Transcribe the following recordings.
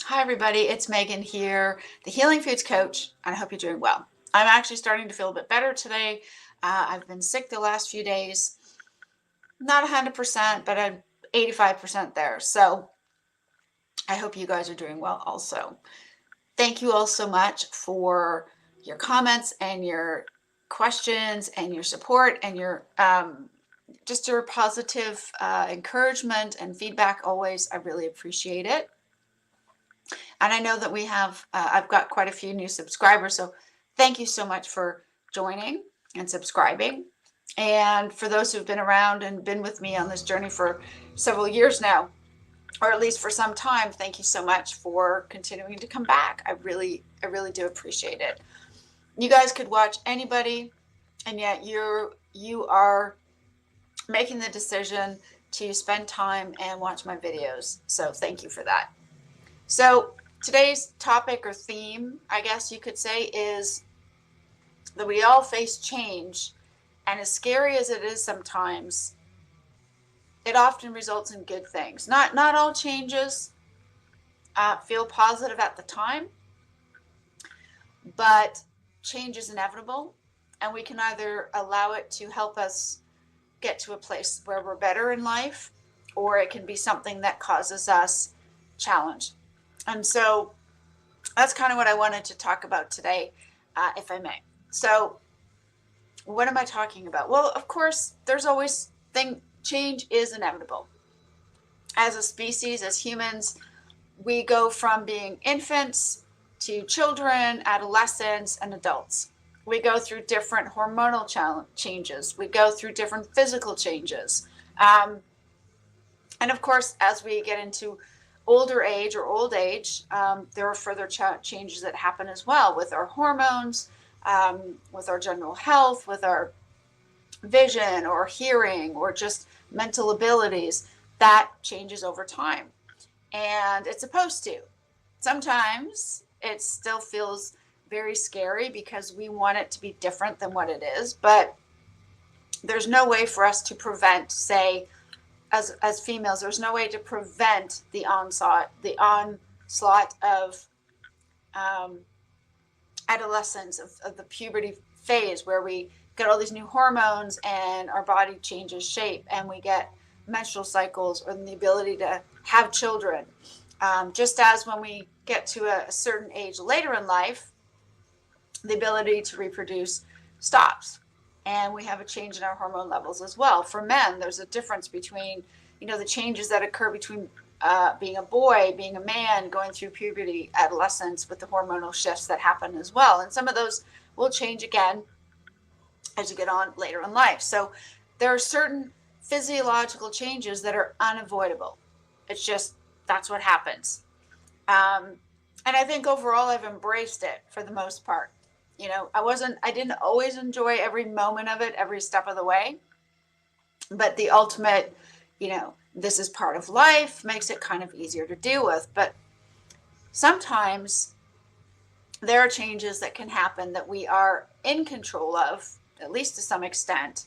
Hi everybody, it's Megan here, the Healing Foods Coach, and I hope you're doing well. I'm actually starting to feel a bit better today. I've been sick the last few days, not 100%, but I'm 85% there. So I hope you guys are doing well also. Thank you all so much for your comments and your questions and your support and your just your positive encouragement and feedback always. I really appreciate it. And I know that we have, I've got quite a few new subscribers. So thank you so much for joining and subscribing. And for those who've been around and been with me on this journey for several years now, or at least for some time, thank you so much for continuing to come back. I really do appreciate it. You guys could watch anybody, and yet you are making the decision to spend time and watch my videos. So thank you for that. So today's topic or theme, I guess you could say, is that we all face change, and as scary as it is sometimes, it often results in good things. Not all changes feel positive at the time, but change is inevitable, and we can either allow it to help us get to a place where we're better in life, or it can be something that causes us challenge. And so that's kind of what I wanted to talk about today, if I may. So what am I talking about? Well, of course, there's always change is inevitable. As a species, as humans, we go from being infants to children, adolescents, and adults. We go through different hormonal changes. We go through different physical changes. And of course, as we get into older age or old age, there are further changes that happen as well with our hormones, with our general health, with our vision or hearing or just mental abilities. That changes over time, and it's supposed to. Sometimes it still feels very scary because we want it to be different than what it is, but there's no way for us to prevent, say, as females, there's no way to prevent the onslaught of adolescence, of the puberty phase, where we get all these new hormones and our body changes shape and we get menstrual cycles or the ability to have children. Just as when we get to a certain age later in life, the ability to reproduce stops. And we have a change in our hormone levels as well. For men, there's a difference between, the changes that occur between being a boy, being a man, going through puberty, adolescence, with the hormonal shifts that happen as well. And some of those will change again as you get on later in life. So there are certain physiological changes that are unavoidable. It's just, that's what happens. And I think overall I've embraced it for the most part. I didn't always enjoy every moment of it, every step of the way, but the ultimate, this is part of life, makes it kind of easier to deal with. But sometimes there are changes that can happen that we are in control of, at least to some extent.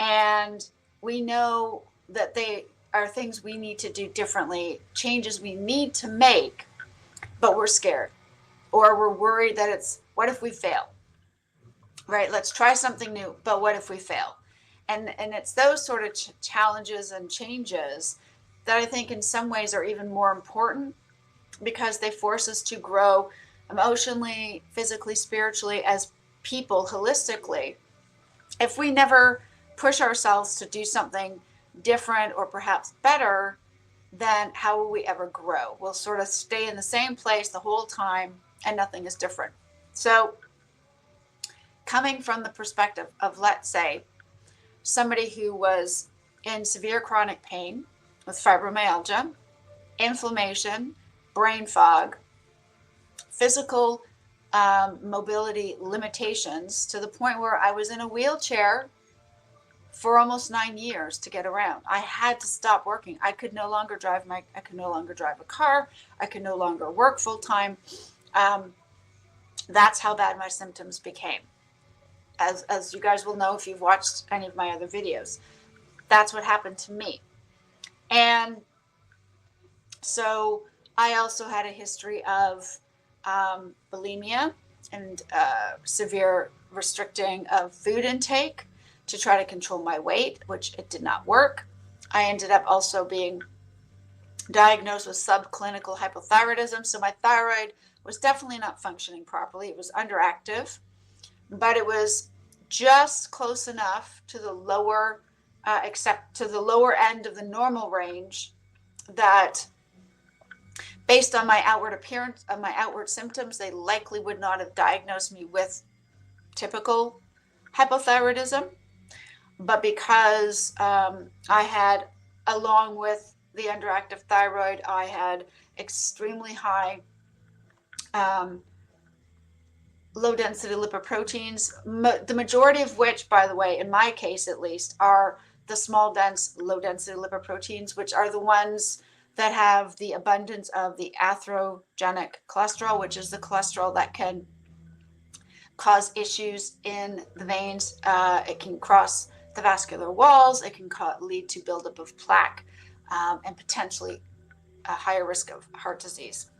And we know that they are things we need to do differently, changes we need to make, but we're scared, or we're worried that what if we fail? Right? Let's try something new, but what if we fail? And it's those sort of challenges and changes that I think in some ways are even more important, because they force us to grow emotionally, physically, spiritually, as people holistically. If we never push ourselves to do something different or perhaps better, then how will we ever grow? We'll sort of stay in the same place the whole time and nothing is different. So coming from the perspective of, let's say, somebody who was in severe chronic pain with fibromyalgia, inflammation, brain fog, physical mobility limitations, to the point where I was in a wheelchair for almost 9 years to get around. I had to stop working. I could no longer drive a car. I could no longer work full time. That's how bad my symptoms became. As you guys will know if you've watched any of my other videos, that's what happened to me. And so I also had a history of bulimia and severe restricting of food intake to try to control my weight, which it did not work. I ended up also being diagnosed with subclinical hypothyroidism. So my thyroid was definitely not functioning properly. It was underactive, but it was just close enough to the lower, except to the lower end of the normal range, that based on my outward appearance, of my outward symptoms, they likely would not have diagnosed me with typical hypothyroidism. But because I had, along with the underactive thyroid, I had extremely high low density lipoproteins, the majority of which, by the way, in my case at least, are the small dense low density lipoproteins, which are the ones that have the abundance of the atherogenic cholesterol, which is the cholesterol that can cause issues in the veins. It can cross the vascular walls. It can lead to buildup of plaque and potentially a higher risk of heart disease.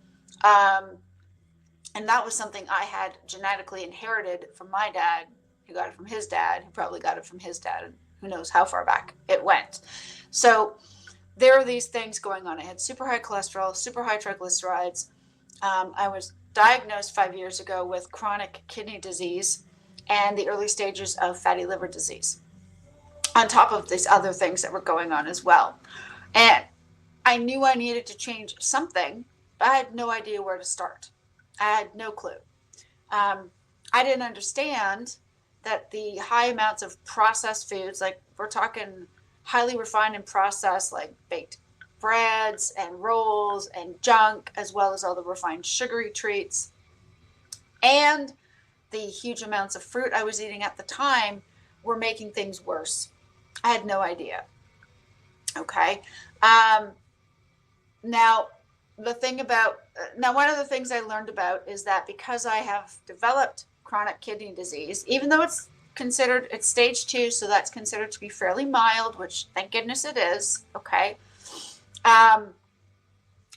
And that was something I had genetically inherited from my dad, who got it from his dad, who probably got it from his dad, and who knows how far back it went. So there are these things going on. I had super high cholesterol, super high triglycerides. I was diagnosed 5 years ago with chronic kidney disease and the early stages of fatty liver disease, on top of these other things that were going on as well. And I knew I needed to change something, but I had no idea where to start. I had no clue. I didn't understand that the high amounts of processed foods, like we're talking highly refined and processed, like baked breads and rolls and junk, as well as all the refined sugary treats, and the huge amounts of fruit I was eating at the time, were making things worse. I had no idea. Okay. Now, one of the things I learned about is that because I have developed chronic kidney disease, even though it's stage 2, so that's considered to be fairly mild, which thank goodness it is. Okay.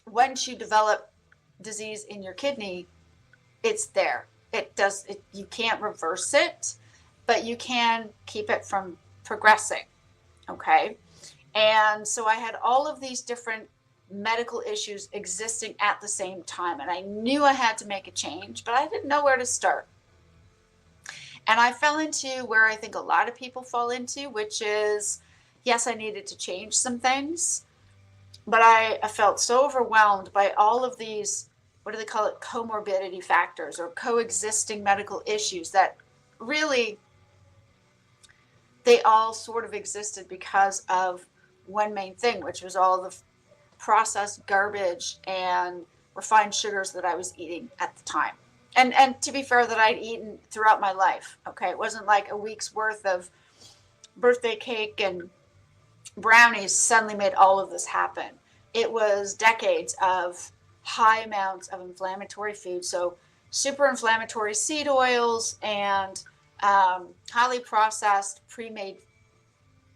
Once you develop disease in your kidney, it's there. You can't reverse it, but you can keep it from progressing. Okay. And so I had all of these different medical issues existing at the same time. And I knew I had to make a change, but I didn't know where to start. And I fell into where I think a lot of people fall into, which is, yes, I needed to change some things, but I felt so overwhelmed by all of these, what do they call it, comorbidity factors or coexisting medical issues, that really they all sort of existed because of one main thing, which was all the processed garbage and refined sugars that I was eating at the time. And to be fair, that I'd eaten throughout my life. Okay. It wasn't like a week's worth of birthday cake and brownies suddenly made all of this happen. It was decades of high amounts of inflammatory food. So super inflammatory seed oils and highly processed pre-made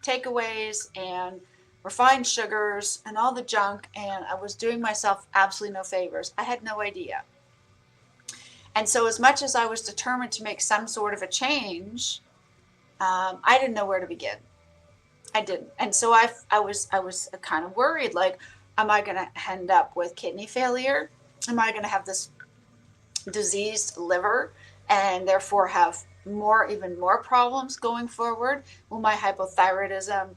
takeaways and refined sugars and all the junk. And I was doing myself absolutely no favors. I had no idea. And so as much as I was determined to make some sort of a change, I didn't know where to begin. I didn't. And so I was kind of worried, like, am I going to end up with kidney failure? Am I going to have this diseased liver and therefore have even more problems going forward? Will my hypothyroidism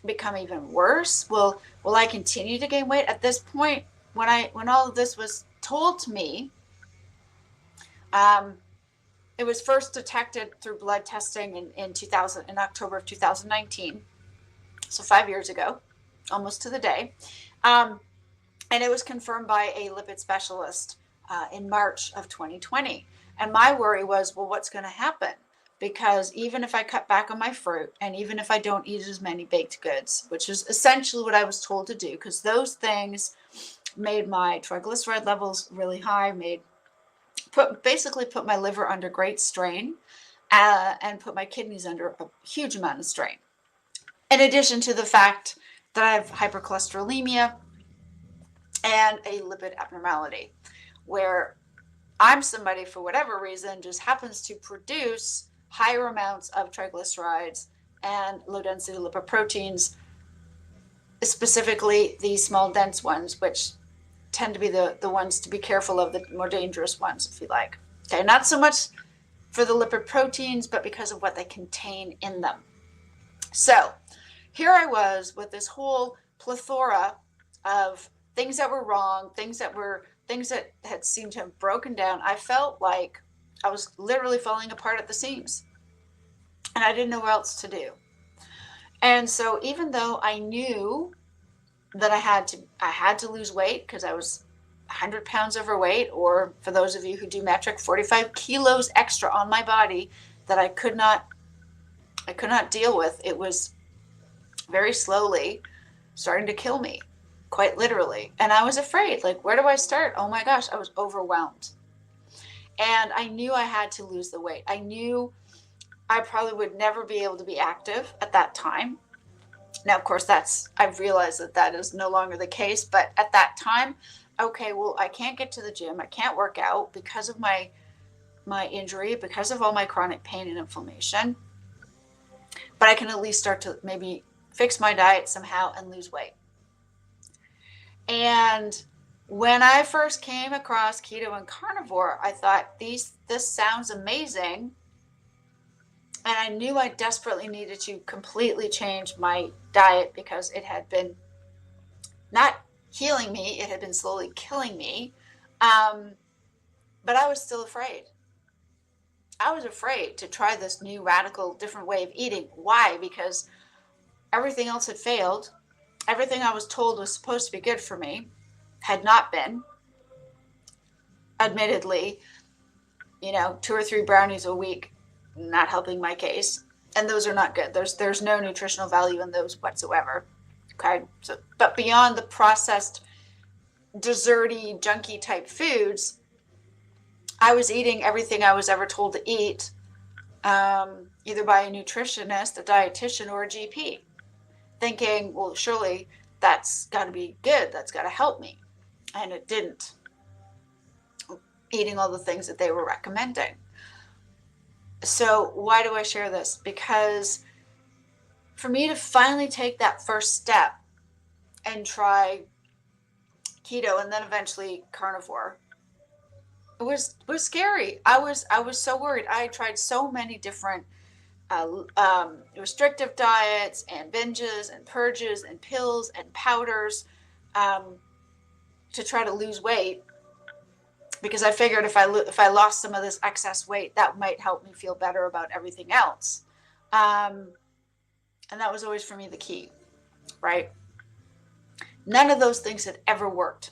become even worse? Will I continue to gain weight? At this point, when all of this was told to me, it was first detected through blood testing in October of 2019, so 5 years ago, almost to the day, and it was confirmed by a lipid specialist in March of 2020. And my worry was, well, what's going to happen? Because even if I cut back on my fruit, and even if I don't eat as many baked goods, which is essentially what I was told to do, because those things made my triglyceride levels really high, basically put my liver under great strain, and put my kidneys under a huge amount of strain. In addition to the fact that I have hypercholesterolemia and a lipid abnormality, where I'm somebody, for whatever reason, just happens to produce higher amounts of triglycerides and low density lipoproteins, specifically these small dense ones, which tend to be the ones to be careful of, the more dangerous ones, if you like. Okay, not so much for the lipid proteins, but because of what they contain in them. So here I was with this whole plethora of things that were wrong, things that had seemed to have broken down. I felt like I was literally falling apart at the seams, and I didn't know what else to do. And so even though I knew that I had to lose weight, because I was 100 pounds overweight, or for those of you who do metric, 45 kilos extra on my body that I could not deal with. It was very slowly starting to kill me, quite literally. And I was afraid, like, where do I start? Oh my gosh, I was overwhelmed. And I knew I had to lose the weight. I knew I probably would never be able to be active at that time. Now, of course, I've realized that is no longer the case, but at that time, okay, well, I can't get to the gym. I can't work out because of my injury, because of all my chronic pain and inflammation. But I can at least start to maybe fix my diet somehow and lose weight. And when I first came across keto and carnivore, I thought, this sounds amazing. And I knew I desperately needed to completely change my diet, because it had been not healing me, it had been slowly killing me. But I was still afraid. I was afraid to try this new radical different way of eating. Why? Because everything else had failed. Everything I was told was supposed to be good for me had not been. Admittedly, 2 or 3 brownies a week, not helping my case. And those are not good. There's no nutritional value in those whatsoever. Okay. So, but beyond the processed, desserty, junky type foods, I was eating everything I was ever told to eat, either by a nutritionist, a dietitian, or a GP, thinking, well, surely that's got to be good. That's got to help me. And it didn't. Eating all the things that they were recommending. So why do I share this? Because for me to finally take that first step and try keto and then eventually carnivore, it was scary. I was so worried. I tried so many different restrictive diets and binges and purges and pills and powders to try to lose weight, because I figured if I lost some of this excess weight, that might help me feel better about everything else. And that was always for me the key, right? None of those things had ever worked.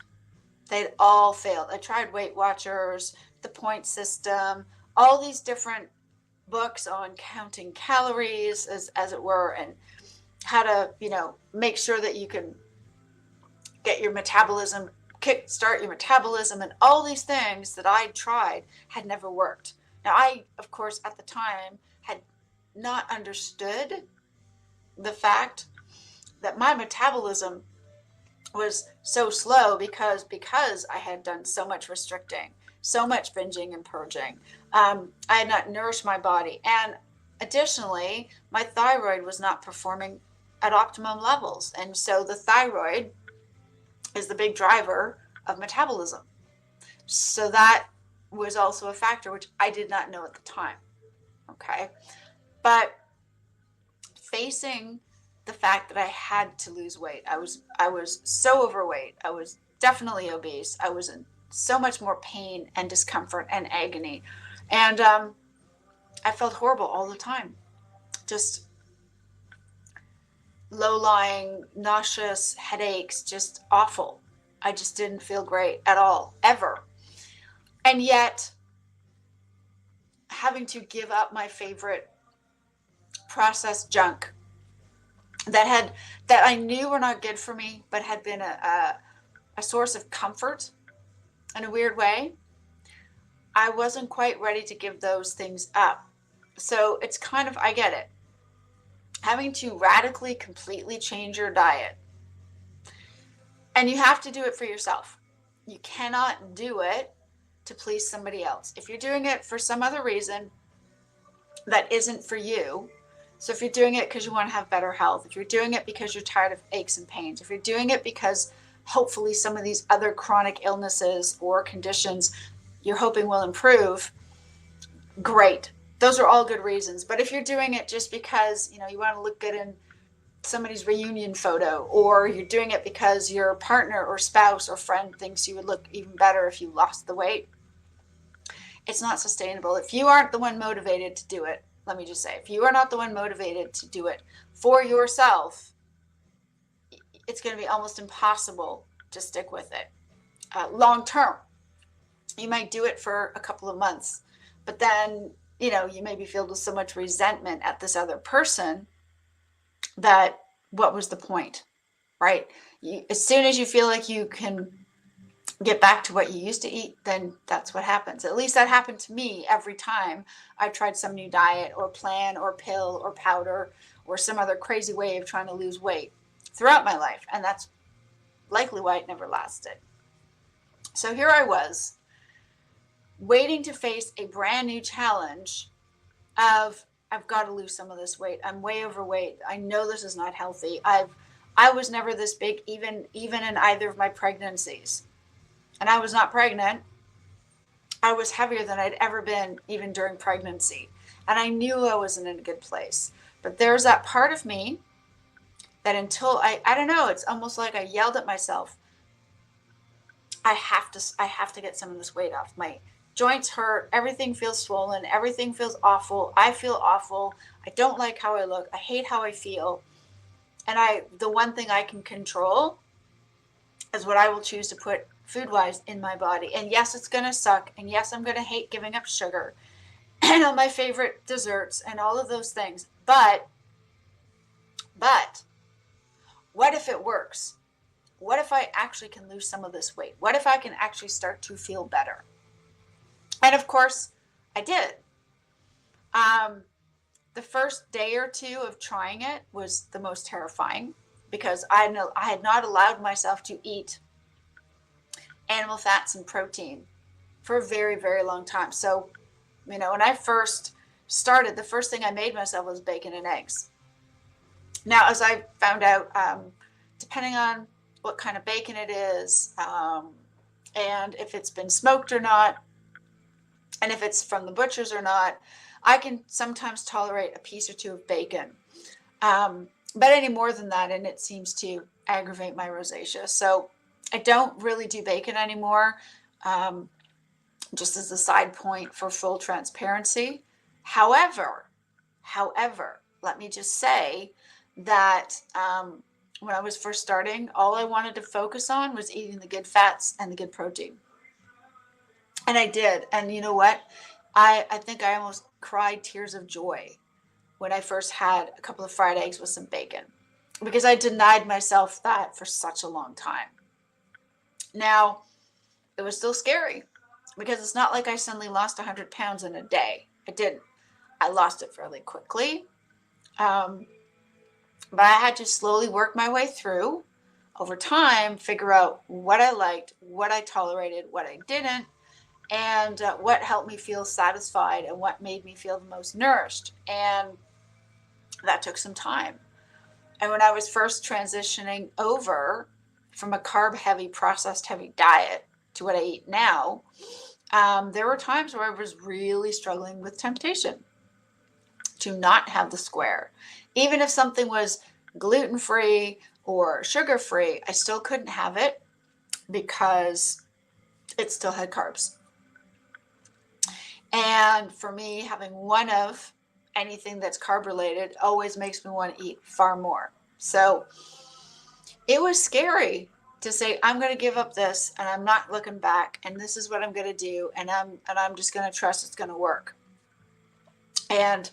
They'd all failed. I tried Weight Watchers, the point system, all these different books on counting calories, as it were, and how to, make sure that you can get your metabolism, kickstart your metabolism, and all these things that I tried had never worked. Now, I, of course, at the time had not understood the fact that my metabolism was so slow because I had done so much restricting, so much binging and purging. I had not nourished my body. And additionally, my thyroid was not performing at optimum levels. And so the thyroid is the big driver of metabolism. So that was also a factor, which I did not know at the time. Okay. But facing the fact that I had to lose weight, I was so overweight. I was definitely obese. I was in so much more pain and discomfort and agony. And I felt horrible all the time. Just low-lying, nauseous, headaches, just awful. I just didn't feel great at all, ever. And yet, having to give up my favorite processed junk that I knew were not good for me, but had been a source of comfort in a weird way, I wasn't quite ready to give those things up. So it's kind of, I get it. Having to radically, completely change your diet And you have to do it for yourself. You cannot do it to please somebody else. If you're doing it for some other reason that isn't for you, so if you're doing it because you want to have better health, if you're doing it because you're tired of aches and pains, if you're doing it because hopefully some of these other chronic illnesses or conditions you're hoping will improve, great. Those are all good reasons. But if you're doing it just because, you want to look good in somebody's reunion photo, or you're doing it because your partner or spouse or friend thinks you would look even better if you lost the weight, it's not sustainable. If you aren't the one motivated to do it, let me just say, if you are not the one motivated to do it for yourself, it's going to be almost impossible to stick with it long term. You might do it for a couple of months, but then, you may be filled with so much resentment at this other person that what was the point, right? As soon as you feel like you can get back to what you used to eat, then that's what happens. At least that happened to me every time I tried some new diet or plan or pill or powder or some other crazy way of trying to lose weight throughout my life. And that's likely why it never lasted. So here I was waiting to face a brand new challenge of, I've got to lose some of this weight. I'm way overweight. I know this is not healthy. I was never this big, even in either of my pregnancies. And I was not pregnant. I was heavier than I'd ever been, even during pregnancy. And I knew I wasn't in a good place. But there's that part of me that until I don't know, it's almost like I yelled at myself. I have to get some of this weight off. My joints hurt. Everything feels swollen. Everything feels awful. I feel awful. I don't like how I look. I hate how I feel. And the one thing I can control is what I will choose to put food-wise in my body. And yes, it's going to suck. And yes, I'm going to hate giving up sugar and all my favorite desserts and all of those things. But what if it works? What if I actually can lose some of this weight? What if I can actually start to feel better? And of course, I did. The first day or two of trying it was the most terrifying because I had not allowed myself to eat animal fats and protein for a very, very long time. So, when I first started, the first thing I made myself was bacon and eggs. Now, as I found out, depending on what kind of bacon it is, and if it's been smoked or not, and if it's from the butchers or not, I can sometimes tolerate a piece or two of bacon. But any more than that, and it seems to aggravate my rosacea. So I don't really do bacon anymore, just as a side point for full transparency. However, let me just say that when I was first starting, all I wanted to focus on was eating the good fats and the good protein. And I did. And you know what? I think I almost cried tears of joy when I first had a couple of fried eggs with some bacon, because I denied myself that for such a long time. Now, it was still scary because it's not like I suddenly lost 100 pounds in a day. I didn't. I lost it fairly quickly. But I had to slowly work my way through over time, figure out what I liked, what I tolerated, what I didn't, and what helped me feel satisfied and what made me feel the most nourished. And that took some time. And when I was first transitioning over from a carb-heavy, processed-heavy diet to what I eat now, there were times where I was really struggling with temptation to not have the square. Even if something was gluten-free or sugar-free, I still couldn't have it because it still had carbs. And for me, having one of anything that's carb related always makes me want to eat far more. So it was scary to say, I'm going to give up this and I'm not looking back, and this is what I'm going to do, and I'm just going to trust it's going to work. And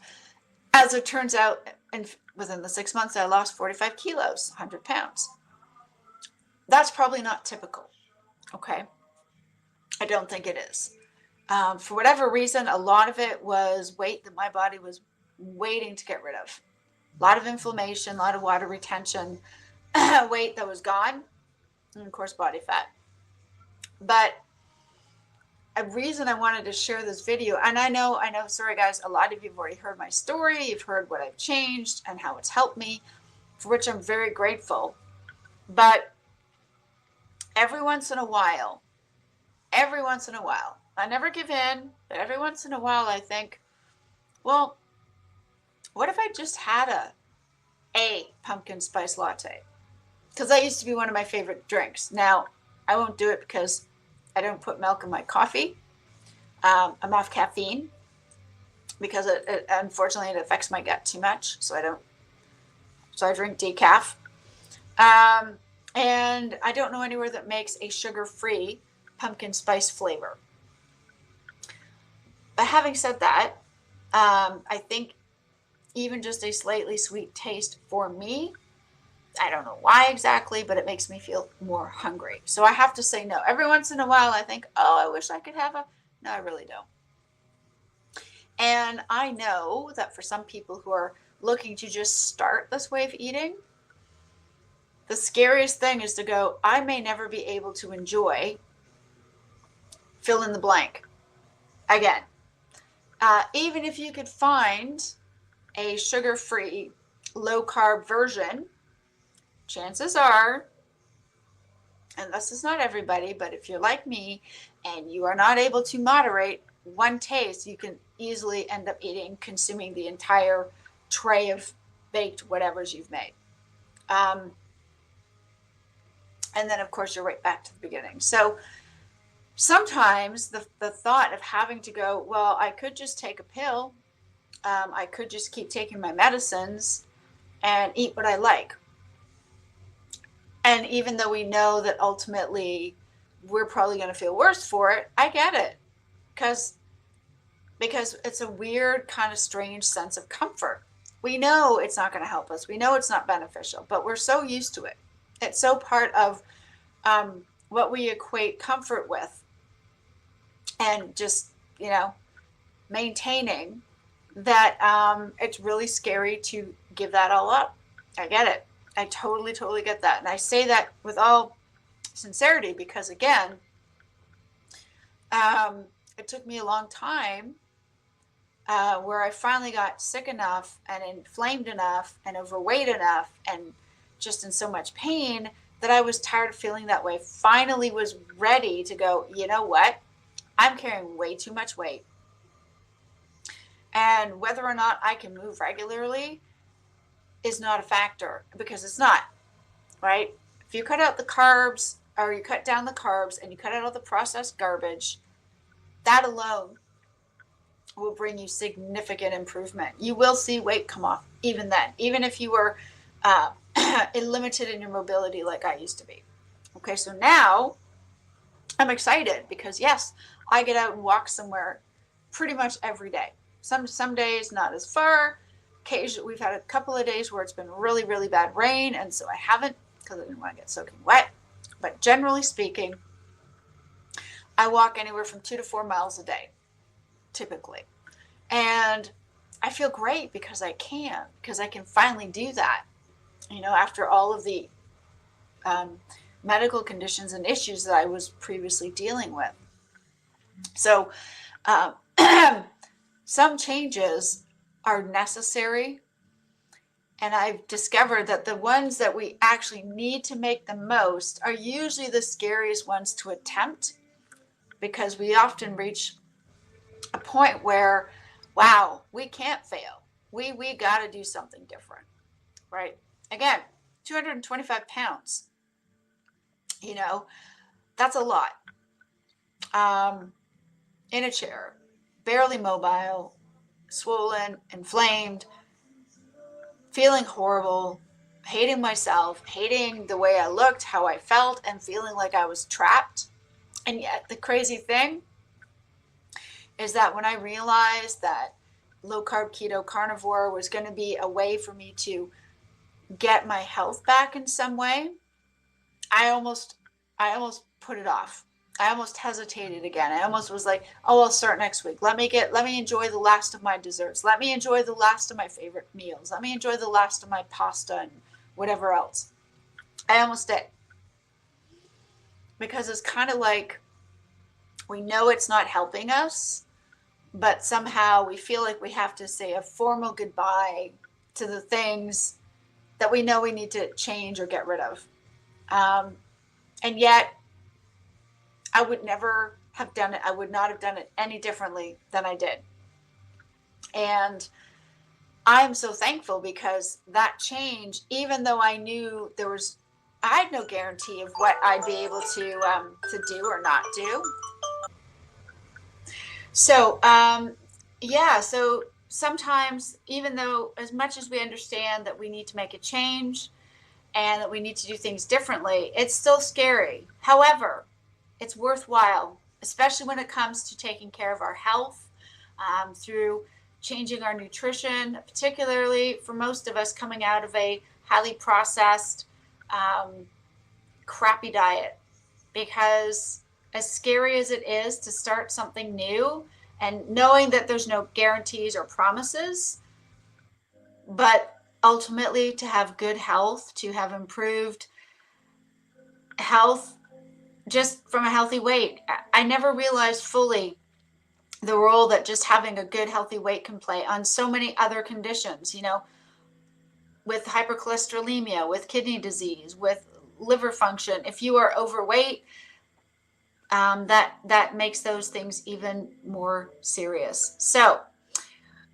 as it turns out, within the 6 months, I lost 45 kilos, 100 pounds. That's probably not typical, okay? I don't think it is. For whatever reason, a lot of it was weight that my body was waiting to get rid of. A lot of inflammation, a lot of water retention, weight that was gone. and of course body fat. But a reason I wanted to share this video, and I know, sorry guys, a lot of you have already heard my story, you've heard what I've changed and how it's helped me, for which I'm very grateful. But every once in a while, I never give in, but every once in a while I think, well, what if I just had a pumpkin spice latte? Because that used to be one of my favorite drinks. Now, I won't do it because I don't put milk in my coffee. I'm off caffeine because it unfortunately it affects my gut too much. So I drink decaf. And I don't know anywhere that makes a sugar-free pumpkin spice flavor. But having said that, I think even just a slightly sweet taste for me, I don't know why exactly, but it makes me feel more hungry. So I have to say no. Every once in a while I think, oh, I wish I could have no, I really don't. And I know that for some people who are looking to just start this way of eating, the scariest thing is to go, I may never be able to enjoy fill in the blank again. Even if you could find a sugar-free, low-carb version, chances are, and this is not everybody, but if you're like me and you are not able to moderate one taste, you can easily end up consuming the entire tray of baked whatevers you've made. And then, of course, you're right back to the beginning. So sometimes the thought of having to go, well, I could just take a pill. I could just keep taking my medicines and eat what I like. And even though we know that ultimately we're probably going to feel worse for it, I get it. Because it's a weird kind of strange sense of comfort. We know it's not going to help us. We know it's not beneficial, but we're so used to it. It's so part of what we equate comfort with, and just, maintaining that it's really scary to give that all up. I get it. I totally, totally get that. And I say that with all sincerity because, again, it took me a long time where I finally got sick enough and inflamed enough and overweight enough and just in so much pain that I was tired of feeling that way. Finally was ready to go, you know what? I'm carrying way too much weight. And whether or not I can move regularly is not a factor, because it's not, right? If you cut out the carbs, or you cut down the carbs and you cut out all the processed garbage, that alone will bring you significant improvement. You will see weight come off even then, even if you were limited in your mobility like I used to be. Okay, so now I'm excited because, yes, I get out and walk somewhere pretty much every day. Some days not as far. Occasionally, we've had a couple of days where it's been really, really bad rain, and so I haven't, because I didn't want to get soaking wet. But generally speaking, I walk anywhere from 2 to 4 miles a day, typically. And I feel great because I can finally do that, after all of the medical conditions and issues that I was previously dealing with. So some changes are necessary. And I've discovered that the ones that we actually need to make the most are usually the scariest ones to attempt, because we often reach a point where, wow, we can't fail. We got to do something different, right? Again, 225 pounds, that's a lot. In a chair, barely mobile, swollen, inflamed, feeling horrible, hating myself, hating the way I looked, how I felt, and feeling like I was trapped. And yet the crazy thing is that when I realized that low carb, keto, carnivore was going to be a way for me to get my health back in some way, I almost put it off. I almost hesitated again. I almost was like, oh, I'll start next week. Let me enjoy the last of my desserts. Let me enjoy the last of my favorite meals. Let me enjoy the last of my pasta and whatever else. I almost did. because it's kind of like we know it's not helping us, but somehow we feel like we have to say a formal goodbye to the things that we know we need to change or get rid of. And yet, I would never have done it. I would not have done it any differently than I did. And I'm so thankful because that change, even though I knew I had no guarantee of what I'd be able to do or not do. So, yeah, so sometimes, even though as much as we understand that we need to make a change and that we need to do things differently, it's still scary. However, it's worthwhile, especially when it comes to taking care of our health, through changing our nutrition, particularly for most of us coming out of a highly processed, crappy diet. Because as scary as it is to start something new and knowing that there's no guarantees or promises, but ultimately to have good health, to have improved health just from a healthy weight. I never realized fully the role that just having a good healthy weight can play on so many other conditions, with hypercholesterolemia, with kidney disease, with liver function. If you are overweight, that makes those things even more serious. So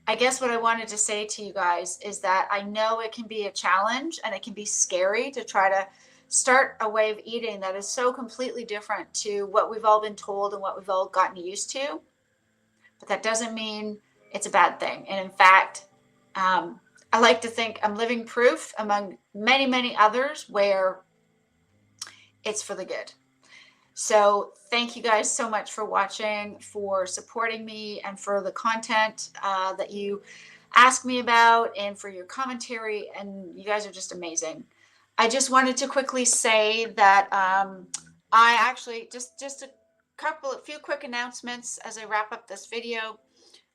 I guess what I wanted to say to you guys is that I know it can be a challenge and it can be scary to try to start a way of eating that is so completely different to what we've all been told and what we've all gotten used to. But that doesn't mean it's a bad thing. And in fact, I like to think I'm living proof among many, many others where it's for the good. So thank you guys so much for watching, for supporting me, and for the content that you ask me about, and for your commentary. And you guys are just amazing. I just wanted to quickly say that I actually just a few quick announcements as I wrap up this video.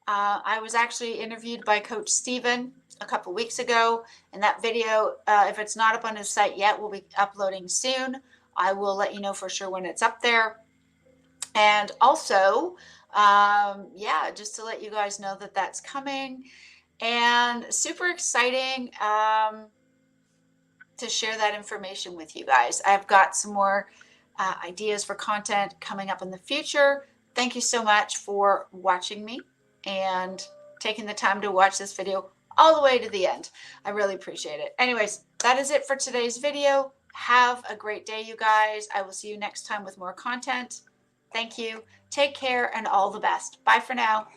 I was actually interviewed by Coach Steven a couple weeks ago, and that video, if it's not up on his site yet, will be uploading soon. I will let you know for sure when it's up there. And also, yeah, just to let you guys know that that's coming, and super exciting to share that information with you guys. I've got some more ideas for content coming up in the future. Thank you so much for watching me and taking the time to watch this video all the way to the end. I really appreciate it. Anyways, that is it for today's video. Have a great day, you guys. I will see you next time with more content. Thank you. Take care and all the best. Bye for now.